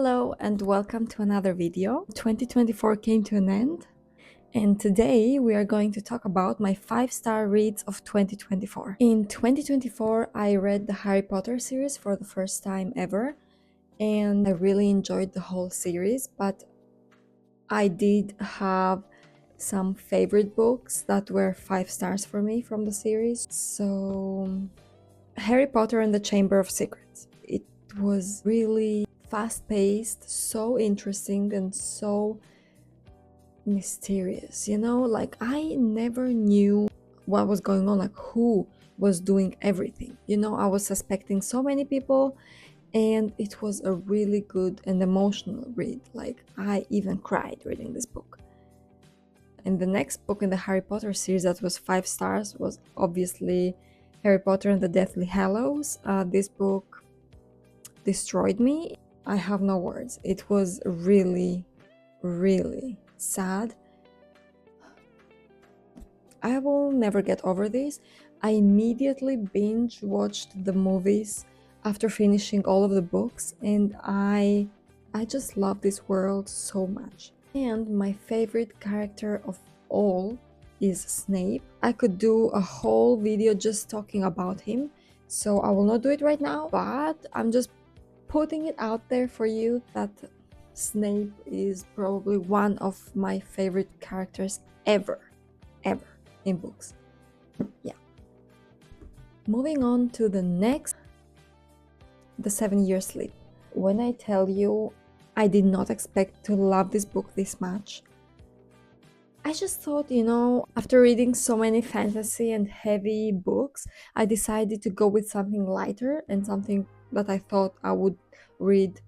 Hello and welcome to another video. 2024 came to an end, and today we are going to talk about my 5-star reads of 2024. In 2024, I read the Harry Potter series for the first time ever, and I really enjoyed the whole series, but I did have some favorite books that were 5 stars for me from the series. So, Harry Potter and the Chamber of Secrets. It was really fast-paced, so interesting, and so mysterious. Like I never knew what was going on, like who was doing everything. I was suspecting so many people, and it was a really good and emotional read. Like I even cried reading this book. And the next book in the Harry Potter series that was 5 stars was obviously Harry Potter and the Deathly Hallows. This book destroyed me. I have no words. It was really, really sad. I will never get over this. I immediately binge watched the movies after finishing all of the books, and I just love this world so much. And my favorite character of all is Snape. I could do a whole video just talking about him, so I will not do it right now, but I'm just putting it out there for you that Snape is probably one of my favorite characters ever in books. Yeah. Moving on to the next, The 7 Years Sleep. When I tell you I did not expect to love this book this much, I just thought, after reading so many fantasy and heavy books, I decided to go with something lighter and something that I thought I would read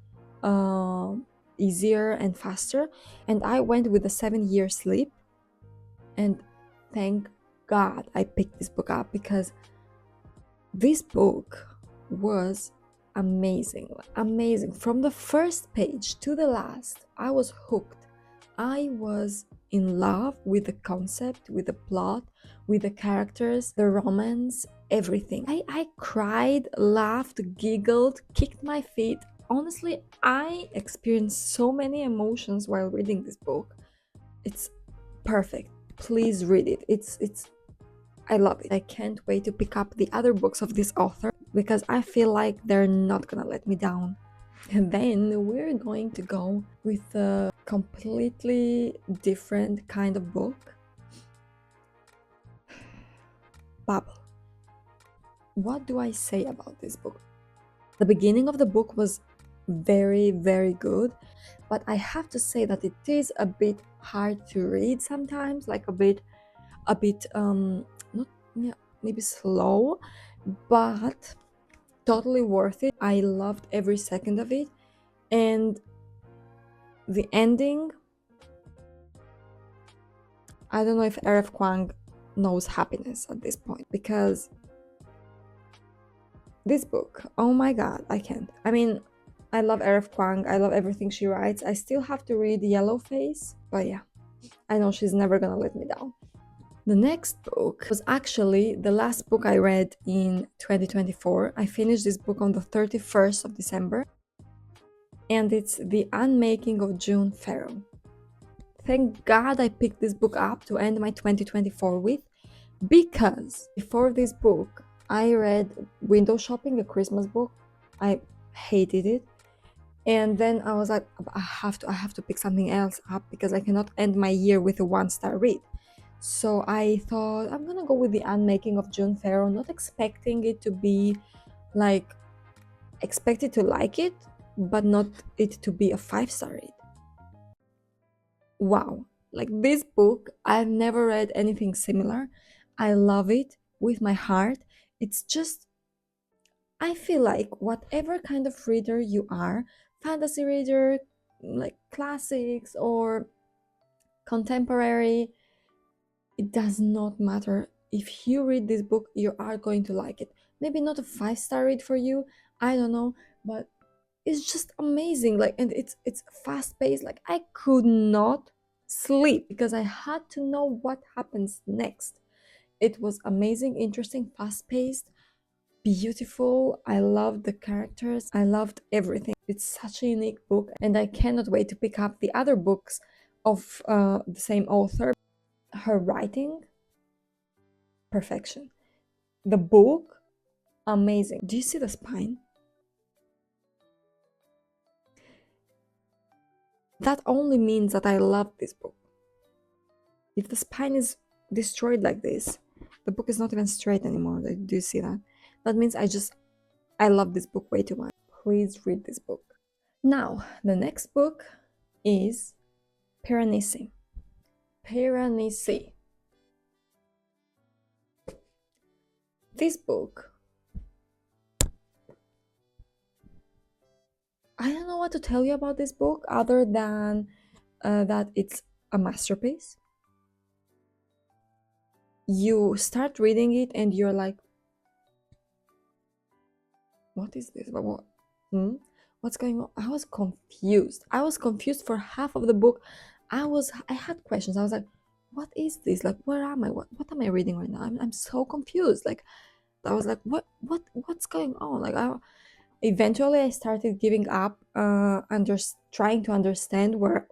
easier and faster. And I went with The 7 Years Sleep. And thank God I picked this book up, because this book was amazing. Amazing. From the first page to the last, I was hooked. I was in love with the concept, with the plot, with the characters, the romance, everything. I cried, laughed, giggled, kicked my feet. Honestly, I experienced so many emotions while reading this book. It's perfect. Please read it. I love it. I can't wait to pick up the other books of this author, because I feel like they're not gonna let me down. And then we're going to go with a completely different kind of book. Babel. What do I say about this book? The beginning of the book was very, very good, but I have to say that it is a bit hard to read sometimes, like a bit not, yeah, maybe slow, but totally worth it. I loved every second of it. And the ending, I don't know if R.F. Kuang knows happiness at this point, because this book, oh my god, I can't. I mean, I love R.F. Kuang, I love everything she writes. I still have to read Yellowface, but yeah, I know she's never gonna let me down. The next book was actually the last book I read in 2024. I finished this book on the 31st of December, and it's The Unmaking of June Farrow. Thank God I picked this book up to end my 2024 with, because before this book, I read Window Shopping, a Christmas book. I hated it. And then I was like, I have to pick something else up, because I cannot end my year with a 1-star read. So I thought I'm gonna go with The Unmaking of June Farrow, not expecting it to be like, expected to like it, but not it to be a 5-star read. Wow, like this book, I've never read anything similar. I love it with my heart. It's just, I feel like whatever kind of reader you are, fantasy reader, like classics or contemporary, it does not matter. If you read this book, you are going to like it. Maybe not a 5-star read for you, I don't know, but it's just amazing. Like, and it's fast paced. Like I could not sleep because I had to know what happens next. It was amazing, interesting, fast paced. beautiful. I loved the characters. I loved everything. It's such a unique book, and I cannot wait to pick up the other books of the same author. Her writing, perfection. The book, amazing. Do you see the spine? That only means that I love this book. If the spine is destroyed like this, the book is not even straight anymore. Do you see that? That means I love this book way too much. Please read this book. Now, the next book is Piranesi. Piranesi. This book, I don't know what to tell you about this book other than that it's a masterpiece. You start reading it and you're like, what is this? What? What's going on? I was confused. I was confused for half of the book. I had questions. I was like, what is this? Like, where am I? What am I reading right now? I'm so confused. Like, I was like, what's going on? Like, eventually I started giving up, trying to understand what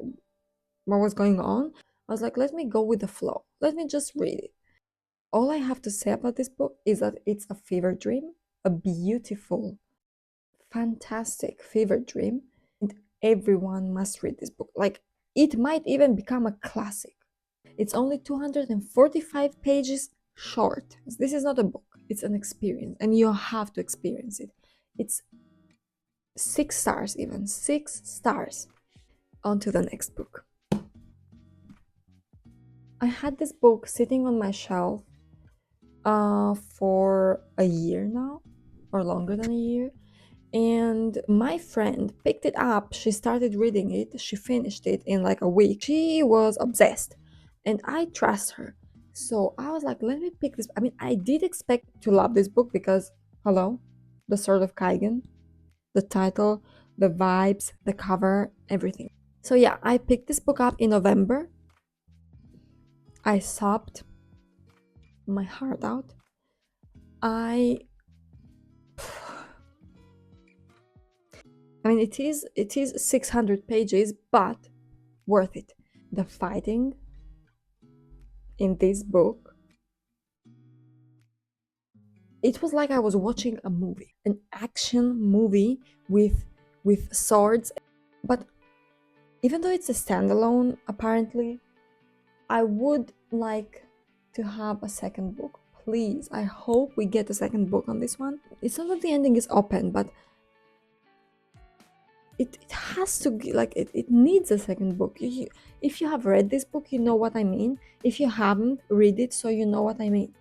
was going on. I was like, let me go with the flow. Let me just read it. All I have to say about this book is that it's a fever dream, a beautiful, fantastic fever dream, and everyone must read this book. Like, it might even become a classic. It's only 245 pages short. This is not a book, it's an experience, and you have to experience it. It's 6 stars, even 6 stars. On to the next book. I had this book sitting on my shelf for a year now, or longer than a year, and my friend picked it up. She started reading it. She finished it in like a week. She was obsessed, and I trust her. So I was like, let me pick this. I mean, I did expect to love this book because, hello, The Sword of Kaigen, the title, the vibes, the cover, everything. So yeah, I picked this book up in November. I sobbed my heart out. I mean, it is 600 pages, but worth it. The fighting in this book, it was like I was watching a movie, an action movie with swords. But even though it's a standalone, apparently, I would like to have a second book. Please, I hope we get a second book on this one. It's not that the ending is open, but it has to be like it needs a second book. If you have read this book, you know what I mean. If you haven't, read it so you know what I mean.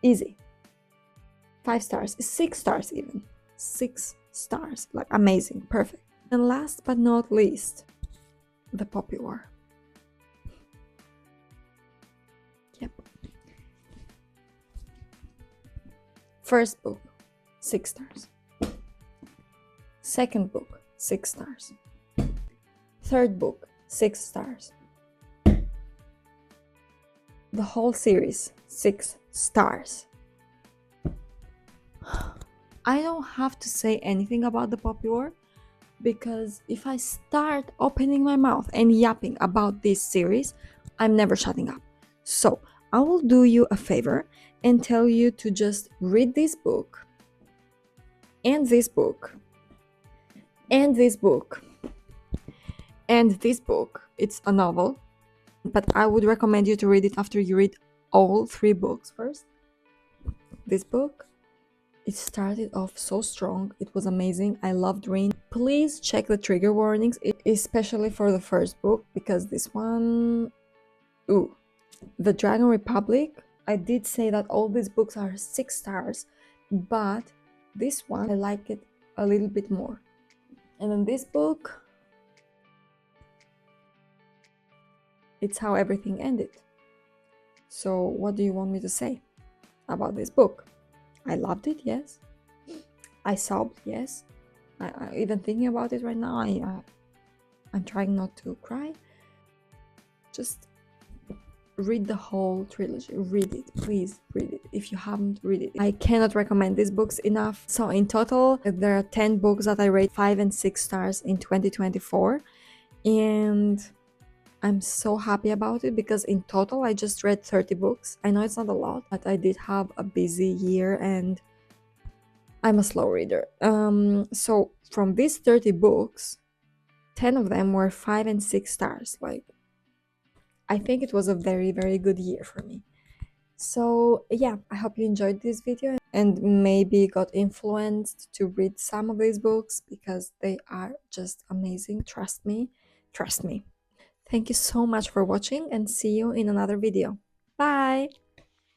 Easy. 5 stars, 6 stars even. 6 stars, like amazing, perfect. And last but not least, The Poppy War. Yep. First book, 6 stars. Second book, 6 stars. Third book, 6 stars. The whole series, 6 stars. I don't have to say anything about The Poppy War, because if I start opening my mouth and yapping about this series, I'm never shutting up. So I will do you a favor and tell you to just read this book, and this book, and this book, and this book. It's a novel, but I would recommend you to read it after you read all 3 books first. This book, it started off so strong. It was amazing. I loved reading. Please check the trigger warnings, especially for the first book, because this one, ooh, The Dragon Republic. I did say that all these books are 6 stars, but this one, I like it a little bit more. And in this book, it's how everything ended. So what do you want me to say about this book? I loved it, yes. I sobbed, yes. I even thinking about it right now, I'm trying not to cry. Just read the whole trilogy. Read it, please read it if you haven't read it. I cannot recommend these books enough. So in total, there are 10 books that I rate 5 and 6 stars in 2024, and I'm so happy about it because in total I just read 30 books. I know it's not a lot, but I did have a busy year and I'm a slow reader. So from these 30 books, 10 of them were 5 and 6 stars. Like, I think it was a very, very good year for me. So yeah, I hope you enjoyed this video and maybe got influenced to read some of these books because they are just amazing. Trust me. Trust me. Thank you so much for watching and see you in another video. Bye!